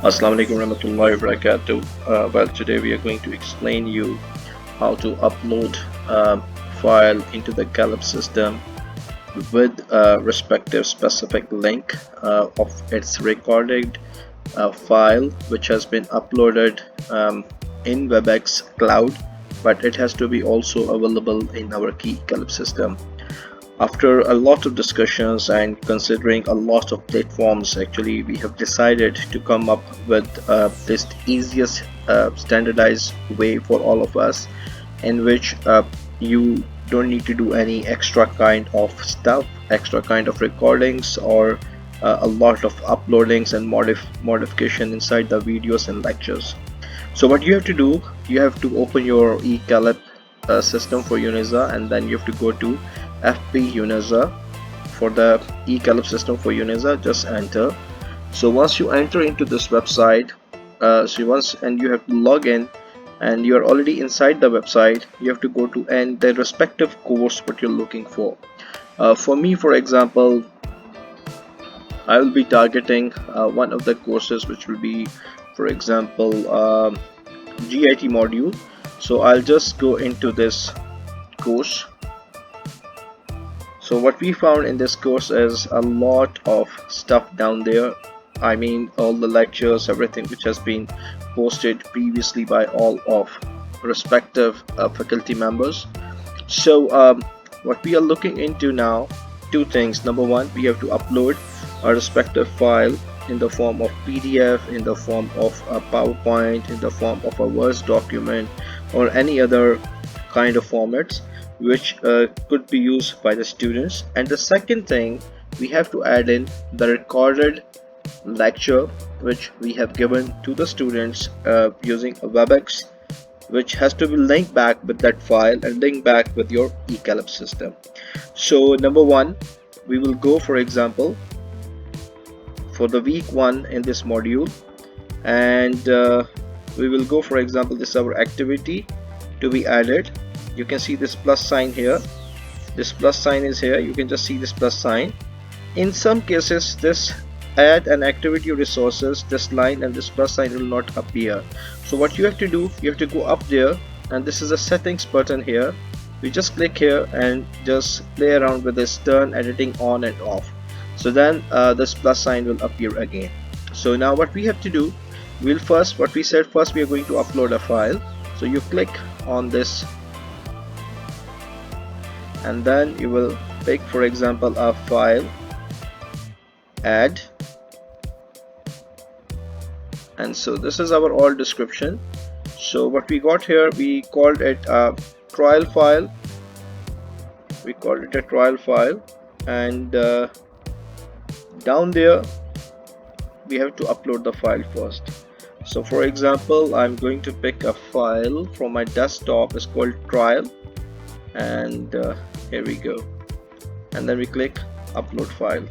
Assalamu alaikum warahmatullahi wabarakatuh. Well, today we are going to explain you how to upload a file into the eKelip system with a respective specific link of its recorded file, which has been uploaded in Webex Cloud, but it has to be also available in our key eKelip system. After a lot of discussions and considering a lot of platforms, actually we have decided to come up with this easiest standardized way for all of us, in which you don't need to do any extra kind of stuff, extra kind of recordings, or a lot of uploadings and modification inside the videos and lectures. So what you have to do, you have to open your eKelip system for UniSZA, and then you have to go to FP UniSZA. For the eKelip system for UniSZA, just enter. So once you enter into this website, you have to log in, and you are already inside the website. You have to go to the respective course what you're looking for. For me, for example, I will be targeting one of the courses, which will be, for example, GIT module. So I'll just go into this course. So what we found in this course is a lot of stuff down there. I mean, all the lectures, everything which has been posted previously by all of respective faculty members. So what we are looking into now, two things. Number one, we have to upload a respective file in the form of PDF, in the form of a PowerPoint, in the form of a Word document, or any other kind of formats which could be used by the students. And the second thing, we have to add in the recorded lecture which we have given to the students using a Webex, which has to be linked back with that file and linked back with your eKelip system. So number one, we will go, for example, for the week 1 in this module, and we will go, for example, this is our activity to be added. You can see this plus sign here. This plus sign is here. You can just see this plus sign. In some cases, this add an activity resources, this line and this plus sign will not appear. So what you have to do, you have to go up there, and this is a settings button here. We just click here and just play around with this, turn editing on and off. So then this plus sign will appear again. So now what we have to do, we'll first, what we said, first we are going to upload a file. So you click on this, and then you will pick, for example, a file, add, and so this is our all description. So what we got here, we called it a trial file. We called it a trial file, and down there we have to upload the file first. So for example, I'm going to pick a file from my desktop. It's called trial, and here we go, and then we click upload file.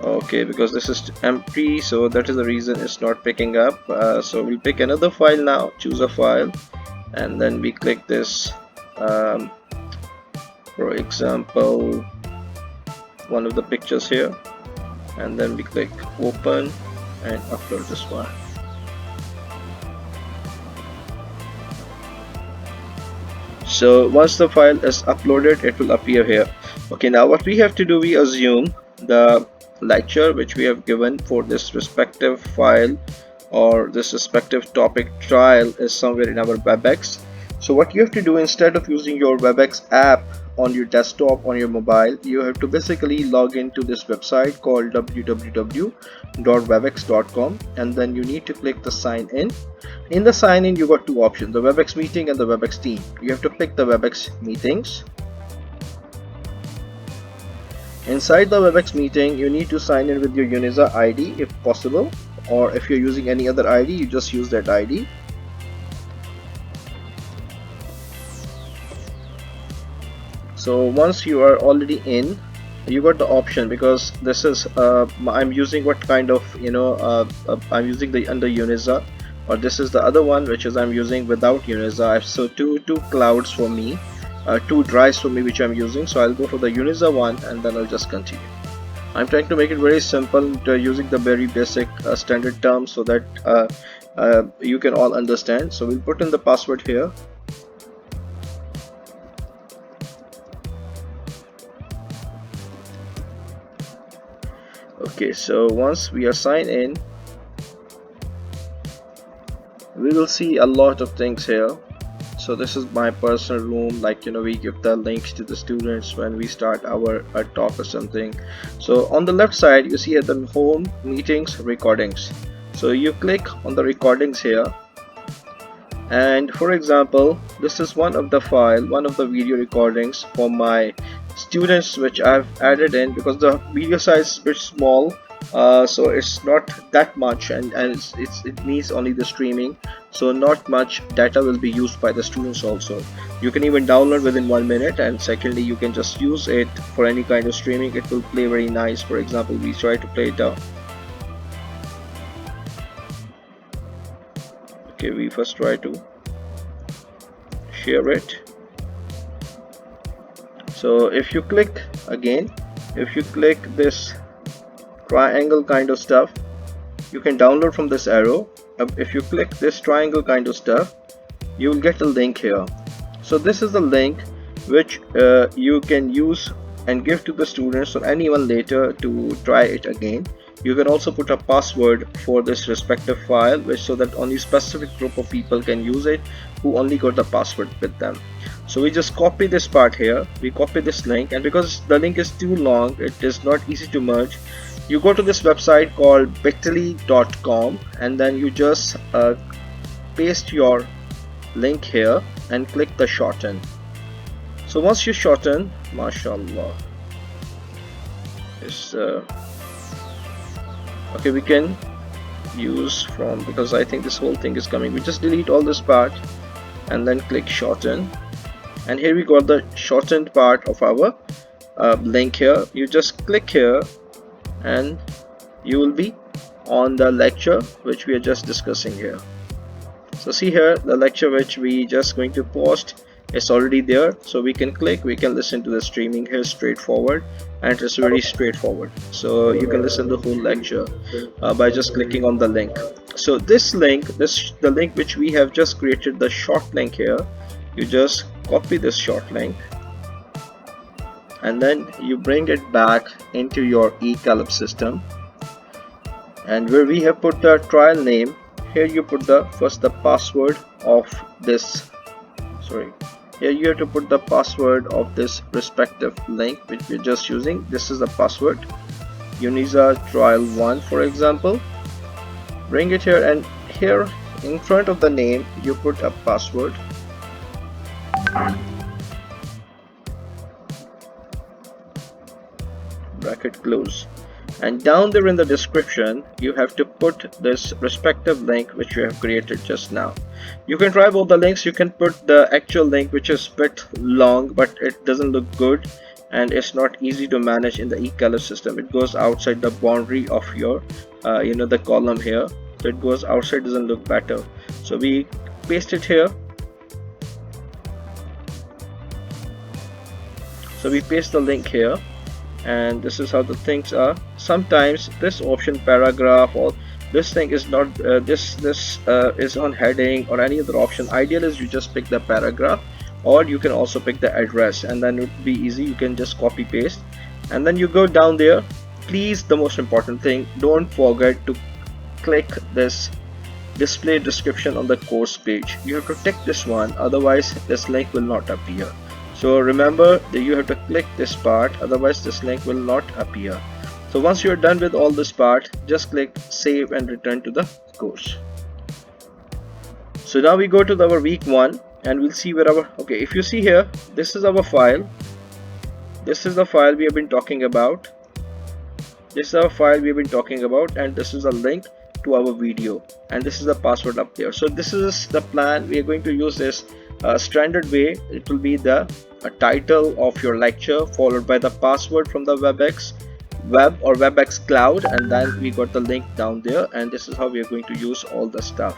Okay, because this is empty, so that is the reason it's not picking up. So we'll pick another file now, choose a file, and then we click this, for example, one of the pictures here, and then we click open and upload this file. So once the file is uploaded, it will appear here. Okay, now what we have to do, we assume the lecture which we have given for this respective file or this respective topic trial is somewhere in our Webex. So what you have to do, instead of using your Webex app on your desktop, on your mobile, you have to basically log into this website called www.webex.com, and then you need to click the sign in. In the sign in, you got two options, the Webex meeting and the Webex team. You have to pick the Webex meetings. Inside the Webex meeting, you need to sign in with your UniSZA ID if possible, or if you're using any other ID, you just use that ID. So once you are already in, you got the option, because this is I'm using what kind of, I'm using the under UniSZA, or this is the other one which is I'm using without UniSZA. So two clouds for me, two drives for me which I'm using. So I'll go for the UniSZA one, and then I'll just continue. I'm trying to make it very simple using the very basic standard terms so that you can all understand. So we'll put in the password here. Okay, so once we are signed in, we will see a lot of things here. So this is my personal room, like we give the links to the students when we start our talk or something. So on the left side you see at the home, meetings, recordings. So you click on the recordings here, and for example this is one of the video recordings for my students which I've added in, because the video size is a bit small, so it's not that much, and it needs only the streaming, so not much data will be used by the students. Also, you can even download within 1 minute, and secondly you can just use it for any kind of streaming. It will play very nice. For example, we try to play it out. Okay, we first try to share it. So if you click again, if you click this triangle kind of stuff, you can download from this arrow. If you click this triangle kind of stuff, you will get a link here. So this is the link which you can use and give to the students or anyone later to try it again. You can also put a password for this respective file, which so that only specific group of people can use it who only got the password with them. So we just copy this part here, we copy this link, and because the link is too long, it is not easy to merge. You go to this website called bit.ly.com, and then you just paste your link here and click the shorten. So once you shorten, mashallah, it's okay, we can use from, because I think this whole thing is coming. We just delete all this part and then click shorten, and here we got the shortened part of our link here. You just click here and you will be on the lecture which we are just discussing here. So see here, the lecture which we just going to post is already there, so we can click, we can listen to the streaming here straightforward, and it's very straightforward. So you can listen to the whole lecture by just clicking on the link. So this link, the link which we have just created, the short link here, you just copy this short link and then you bring it back into your eKelip system, and where we have put the trial name, here you put the password of this, here you have to put the password of this respective link which we're just using. This is the password, UniSZA trial 1 for example. Bring it here, and here in front of the name you put a password. Bracket close, and down there in the description you have to put this respective link which you have created just now. You can try both the links. You can put the actual link which is a bit long, but it doesn't look good and it's not easy to manage in the eKelip system. It goes outside the boundary of your the column here, so it goes outside, doesn't look better. So we paste it here. So we paste the link here, and this is how the things are. Sometimes this option paragraph or this thing is not this is on heading or any other option. Ideal is you just pick the paragraph, or you can also pick the address, and then it would be easy. You can just copy paste, and then you go down there. Please, the most important thing, don't forget to click this display description on the course page. You have to tick this one, otherwise this link will not appear. So remember that you have to click this part, otherwise this link will not appear. So once you are done with all this part, just click save and return to the course. So now we go to our week 1 and we'll see where our, okay, if you see here, this is our file. This is the file we have been talking about. This is our file we have been talking about, and this is a link to our video, and this is the password up there. So this is the plan. We are going to use this standard way. It will be the title of your lecture followed by the password from the Webex web or Webex cloud, and then we got the link down there, and this is how we are going to use all the stuff.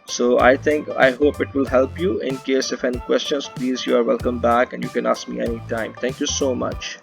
So I hope it will help you. In case of any questions, please, you are welcome back and you can ask me anytime. Thank you so much.